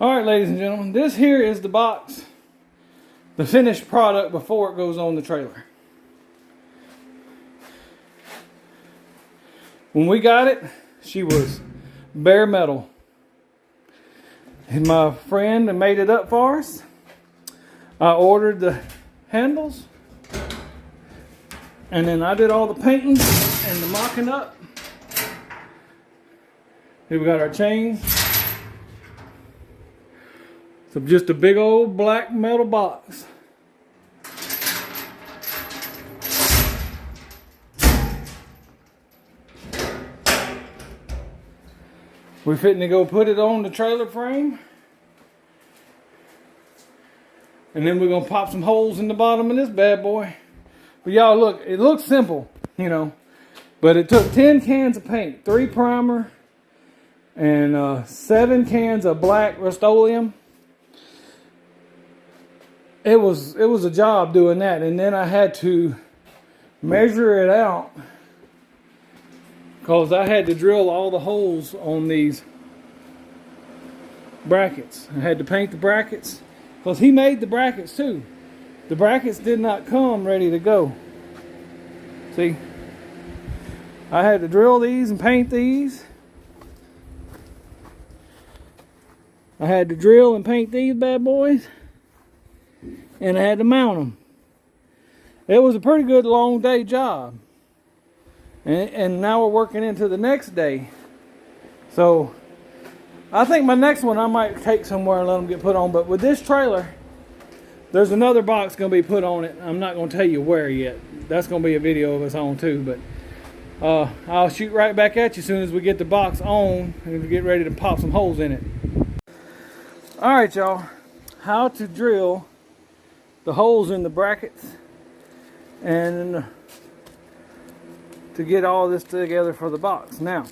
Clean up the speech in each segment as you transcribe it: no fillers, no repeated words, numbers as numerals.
Alright, ladies and gentlemen, this here is the box, the finished product before it goes on the trailer. When we got it, she was bare metal. And my friend made it up for us. I ordered the handles, and then I did all the painting and the mocking up. Here we got our chains. So just a big old black metal box. We're fitting to go put it on the trailer frame. And then we're going to pop some holes in the bottom of this bad boy. But y'all look, it looks simple, you know. But it took 10 cans of paint, 3 primer, and 7 cans of black Rust-Oleum. It was a job doing that. And then I had to measure it out, because I had to drill all the holes on these brackets. I had to paint the brackets, because he made the brackets too. The brackets did not come ready to go. See? I had to drill these and paint these. I had to drill and paint these bad boys. And I had to mount them. It was a pretty good long day job. And now we're working into the next day. So I think my next one I might take somewhere and let them get put on. But with this trailer, there's another box going to be put on it. I'm not going to tell you where yet. That's going to be a video of its own too. But I'll shoot right back at you as soon as we get the box on and we get ready to pop some holes in it. Alright, y'all. How to drill the holes in the brackets and to get all this together for the box. Now,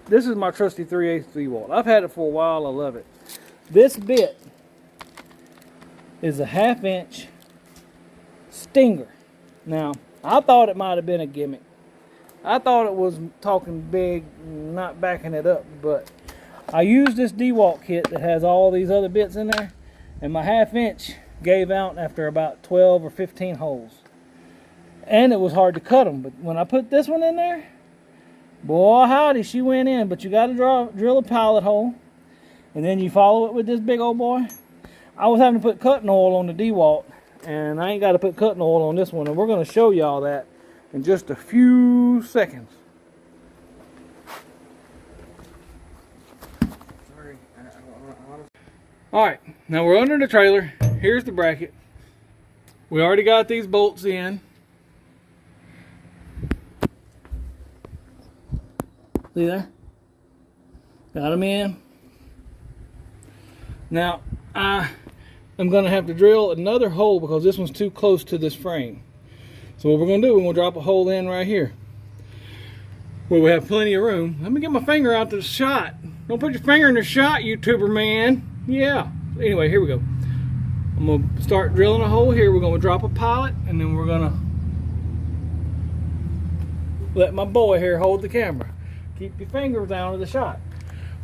this is my trusty 3/8 D-walt. I've had it for a while. I love it. This bit is a 1/2 inch stinger. Now, I thought it might have been a gimmick. I thought it was talking big, not backing it up, but I used this D-walt kit that has all these other bits in there, and my 1/2 inch gave out after about 12 or 15 holes. And it was hard to cut them. But when I put this one in there, boy howdy, she went in. But you got to drill a pilot hole, and then you follow it with this big old boy. I was having to put cutting oil on the D-walt, and I ain't got to put cutting oil on this one. And we're going to show y'all that in just a few seconds. Alright, now we're under the trailer. Here's the bracket. We already got these bolts in. See there? Got them in. Now, I am going to have to drill another hole because this one's too close to this frame. So what we're going to do, we're going to drop a hole in right here where we have plenty of room. Let me get my finger out to the shot. Don't put your finger in the shot, YouTuber man. Yeah. Anyway, here we go. I'm going to start drilling a hole here. We're going to drop a pilot, and then we're going to let my boy here hold the camera. Keep your fingers out of the shot.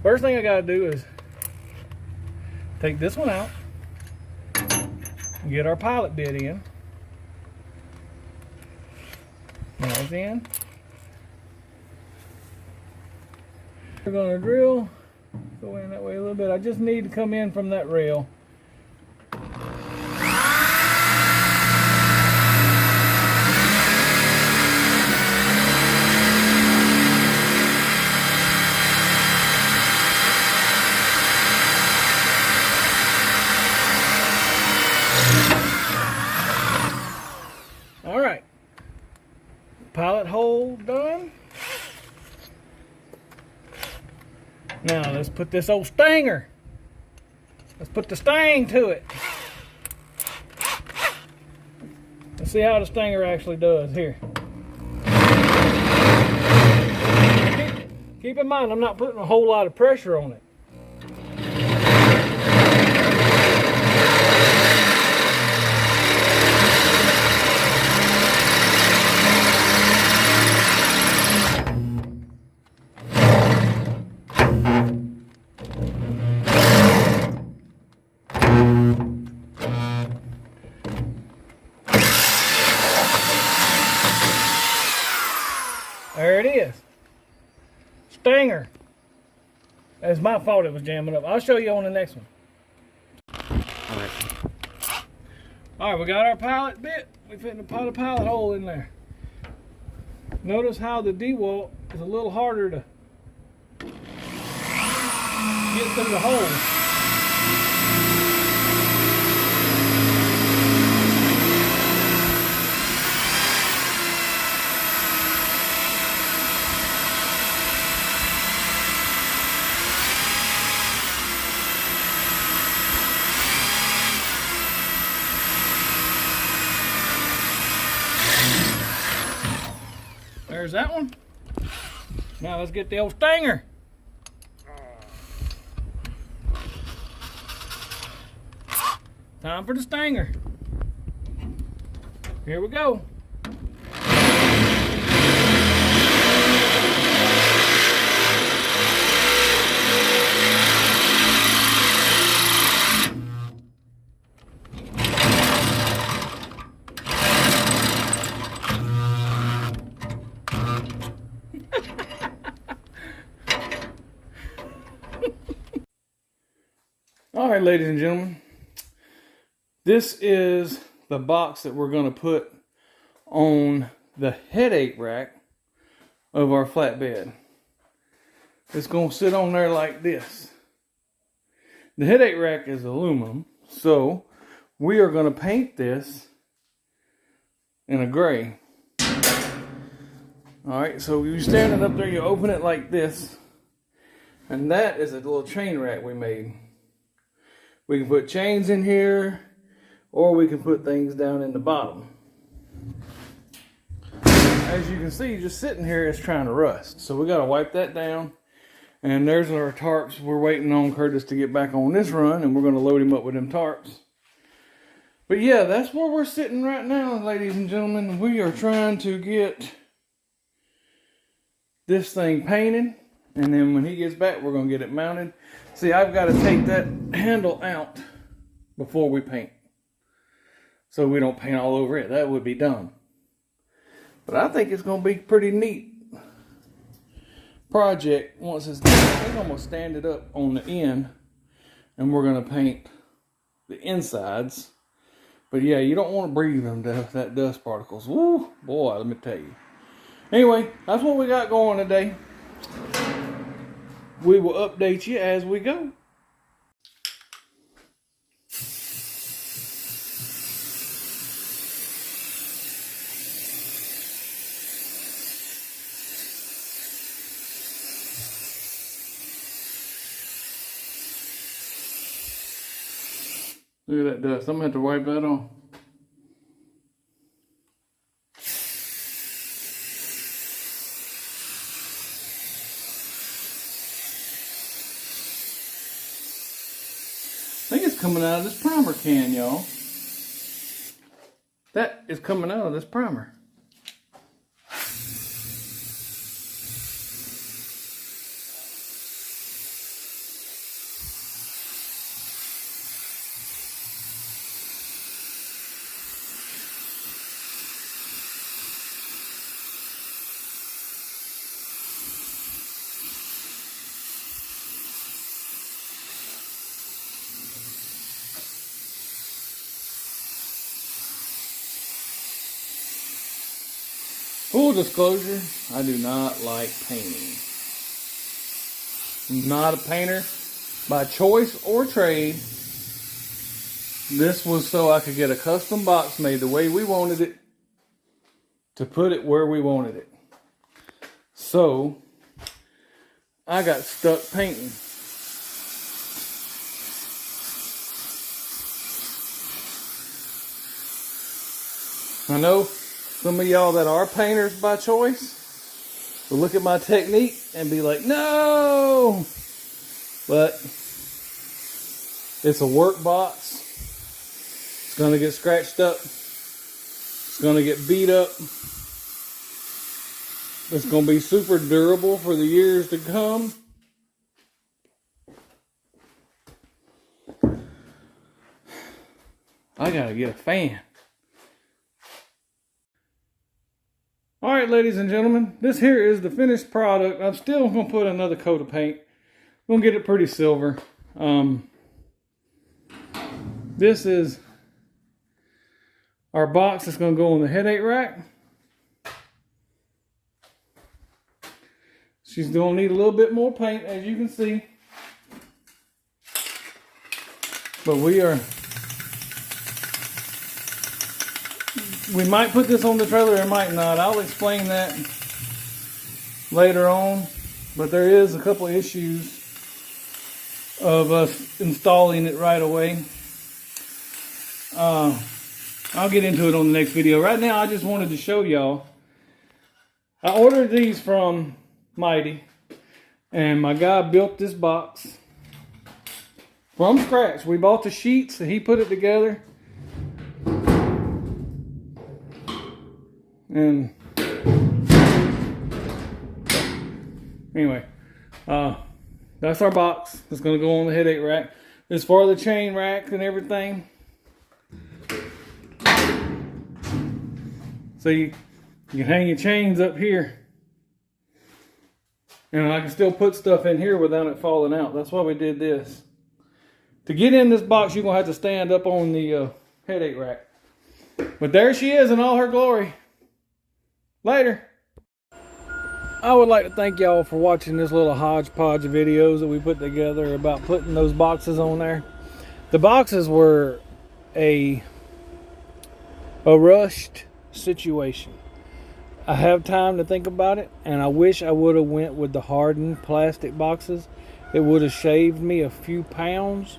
First thing I got to do is take this one out and get our pilot bit in. Now it's in. We're going to drill. Go in that way a little bit. I just need to come in from that rail. All right. Pilot hole done. Now let's put this old stinger. Let's put the sting to it. Let's see how the stinger actually does here. Keep in mind, I'm not putting a whole lot of pressure on it. It's my fault it was jamming up. I'll show you on the next one. Alright, we got our pilot bit. We fitting to put a pilot hole in there. Notice how the D-walt is a little harder to get through the hole. There's that one. Now let's get the old stinger. Time for the stinger. Here we go. All right, ladies and gentlemen, this is the box that we're going to put on the headache rack of our flatbed. It's going to sit on there like this. The headache rack is aluminum, so we are going to paint this in a gray. All right, so you stand it up there, you open it like this, and that is a little chain rack we made. We can put chains in here, or we can put things down in the bottom. As you can see, just sitting here, it's trying to rust. So we got to wipe that down. And there's our tarps. We're waiting on Curtis to get back on this run, and we're going to load him up with them tarps. But yeah, that's where we're sitting right now, ladies and gentlemen. We are trying to get this thing painted, and then when he gets back, we're going to get it mounted. See, I've got to take that handle out before we paint, so we don't paint all over it. That would be dumb. But I think it's going to be pretty neat project once it's done. I think I'm going to stand it up on the end, and we're going to paint the insides. But yeah, you don't want to breathe them that dust particles. Woo, boy, let me tell you. Anyway, that's what we got going today. We will update you as we go. Look at that dust. I'm going to have to wipe that off. I think it's coming out of this primer can, y'all. That is coming out of this primer. Full disclosure, I do not like painting. I'm not a painter by choice or trade. This was so I could get a custom box made the way we wanted it, to put it where we wanted it. So, I got stuck painting. I know some of y'all that are painters by choice will look at my technique and be like, no! But it's a work box. It's going to get scratched up. It's going to get beat up. It's going to be super durable for the years to come. I got to get a fan. Alright, ladies and gentlemen, this here is the finished product. I'm still going to put another coat of paint. Gonna get it pretty silver. This is our box that's gonna go on the headache rack. She's gonna need a little bit more paint, as you can see. But we might put this on the trailer or might not. I'll explain that later on. But there is a couple issues of us installing it right away. I'll get into it on the next video. Right now, I just wanted to show y'all. I ordered these from Mighty, and my guy built this box from scratch. We bought the sheets and he put it together. And anyway, that's our box. It's going to go on the headache rack. As far as the chain rack and everything, so you can hang your chains up here. And I can still put stuff in here without it falling out. That's why we did this. To get in this box, you're going to have to stand up on the headache rack. But there she is in all her glory. Later. I would like to thank y'all for watching this little hodgepodge of videos that we put together about putting those boxes on there. The boxes were a rushed situation. I have time to think about it, and I wish I would have went with the hardened plastic boxes. It would have shaved me a few pounds.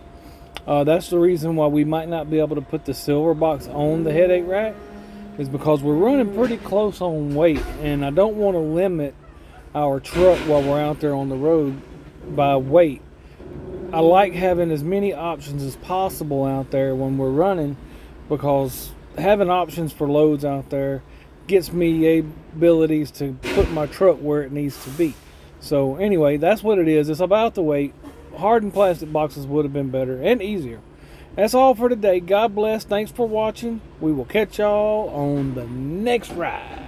That's the reason why we might not be able to put the silver box on the headache rack, is because we're running pretty close on weight, and I don't want to limit our truck while we're out there on the road by weight. I like having as many options as possible out there when we're running, because having options for loads out there gets me abilities to put my truck where it needs to be. So anyway, that's what it is. It's about the weight. Hardened plastic boxes would have been better and easier. That's all for today. God bless. Thanks for watching. We will catch y'all on the next ride.